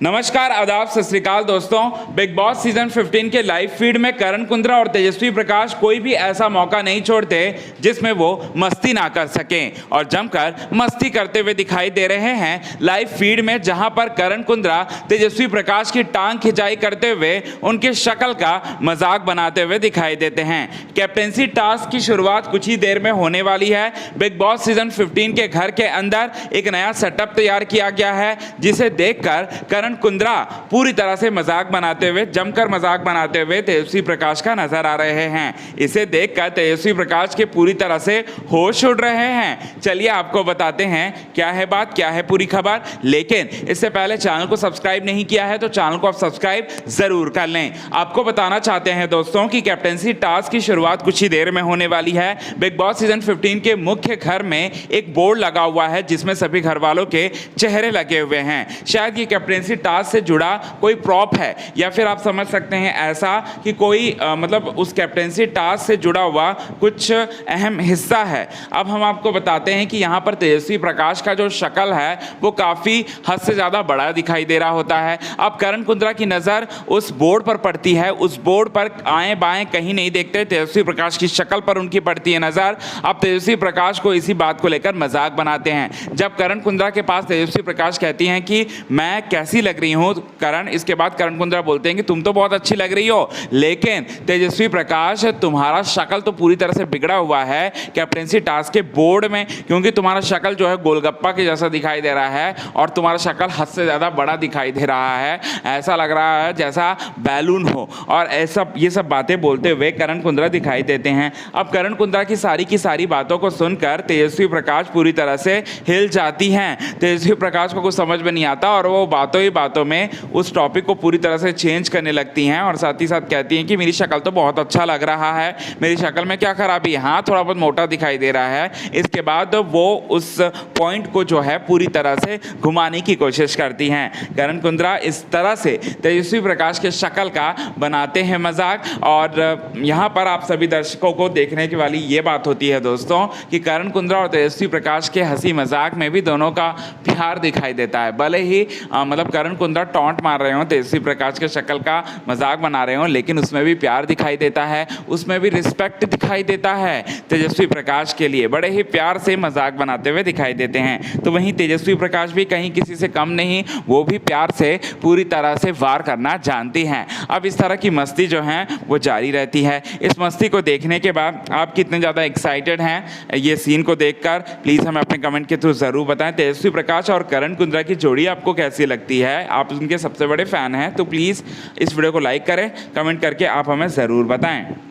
नमस्कार, आदाब, सत श्री अकाल दोस्तों। बिग बॉस सीजन 15 के लाइव फीड में करण कुंद्रा और तेजस्वी प्रकाश कोई भी ऐसा मौका नहीं छोड़ते जिसमें वो मस्ती ना कर सकें और जमकर मस्ती करते हुए दिखाई दे रहे हैं लाइव फीड में, जहां पर करण कुंद्रा तेजस्वी प्रकाश की टांग खिंचाई करते हुए उनके शक्ल का मजाक बनाते हुए दिखाई देते हैं। कैप्टेंसी टास्क की शुरुआत कुछ ही देर में होने वाली है। बिग बॉस सीजन 15 के घर के अंदर एक नया सेटअप तैयार किया गया है, जिसे देखकर करण कुंद्रा पूरी तरह से मजाक बनाते हुए, जमकर मजाक बनाते हुए तेजस्वी प्रकाश का नजर आ रहे हैं। इसे देखकर तेजस्वी प्रकाश के पूरी तरह से होश उड़ रहे हैं। चलिए आपको बताते हैं क्या है बात, क्या है पूरी खबर। लेकिन इससे पहले चैनल को सब्सक्राइब नहीं किया है तो चैनल को आप सब्सक्राइब जरूर कर लें। आपको बताना चाहते हैं दोस्तों कि कैप्टेंसी टास्क की शुरुआत कुछ ही देर में होने वाली है। बिग बॉस सीजन 15 के मुख्य घर में एक बोर्ड लगा हुआ है जिसमें सभी घर वालों के चेहरे लगे हुए हैं। शायद ये कैप्टेंसी टास्क से जुड़ा कोई प्रॉप है, या फिर आप समझ सकते हैं ऐसा कि कोई मतलब उस कैप्टेंसी टास्क से जुड़ा हुआ कुछ अहम हिस्सा है। अब हम आपको बताते हैं कि यहाँ पर तेजस्वी प्रकाश का जो शक्ल है वो काफ़ी हद से ज़्यादा बड़ा दिखाई दे रहा होता है। अब करण कुंद्रा की नज़र उस बोर्ड पर पड़ती है, उस बोर्ड पर आएँ बाएँ कहीं नहीं देखते, तेजस्वी प्रकाश की शक्ल पर उनकी पड़ती है नज़र। अब तेजस्वी प्रकाश को इसी बात को लेकर मजाक बनाते हैं। जब करण कुंद्रा के पास तेजस्वी प्रकाश कहती हैं कि मैं कैसी लग रही हूँ करण, इसके बाद करण कुंद्रा बोलते हैं कि तुम तो बहुत अच्छी लग रही हो, लेकिन तेजस्वी प्रकाश तुम्हारा शक्ल तो पूरी तरह से बिगड़ा हुआ है कैप्टेंसी टास्क के बोर्ड में, क्योंकि तुम्हारा शक्ल जो है गोलगप्पा के जैसा दिखाई दे रहा है और तुम्हारा शक्ल हद से ज़्यादा बड़ा दिखाई दे रहा है। ऐसा लग रहा है जैसा बैलून हो, और ऐसा ये सब बातें बोलते हुए करण कुंद्रा दिखाई देते हैं। अब करण कुंद्रा की सारी बातों को सुनकर तेजस्वी प्रकाश पूरी तरह से हिल जाती हैं। तेजस्वी प्रकाश को कुछ समझ में नहीं आता और वो बातों ही बातों में उस टॉपिक को पूरी तरह से चेंज करने लगती हैं और साथ ही साथ कहती हैं कि मेरी शक्ल तो बहुत अच्छा लग रहा है, मेरी शक्ल में क्या खराबी है, हाँ थोड़ा बहुत मोटा दिखाई दे रहा है। इसके बाद वो उस पॉइंट को जो है पूरी तरह से घुमाने की कोशिश करती हैं। करण कुंद्रा इस तरह से तेजस्वी प्रकाश के शक्ल का बनाते हैं मजाक, और यहाँ पर आप सभी दर्शकों को देखने की वाली ये बात होती है दोस्तों कि करण कुंद्रा और तेजस्वी प्रकाश के हंसी मजाक में भी दोनों का प्यार दिखाई देता है। भले ही मतलब करण कुंद्रा टॉन्ट मार रहे हो, तेजस्वी प्रकाश के शक्ल का मजाक बना रहे हो, लेकिन उसमें भी प्यार दिखाई देता है, उसमें भी रिस्पेक्ट दिखाई देता है तेजस्वी प्रकाश के लिए। बड़े ही प्यार से मजाक बनाते हुए दिखाई देते हैं। तो वहीं तेजस्वी प्रकाश भी कहीं किसी से कम नहीं, वो भी प्यार से पूरी तरह से वार करना जानती हैं। अब इस तरह की मस्ती जो है वो जारी रहती है। इस मस्ती को देखने के बाद आप कितने ज़्यादा एक्साइटेड हैं ये सीन को देखकर, प्लीज़ हमें अपने कमेंट के थ्रू ज़रूर बताएं। तेजस्वी प्रकाश और करण कुंद्रा की जोड़ी आपको कैसी लगती है? आप उनके सबसे बड़े फ़ैन हैं तो प्लीज़ इस वीडियो को लाइक करें, कमेंट करके आप हमें ज़रूर बताएं।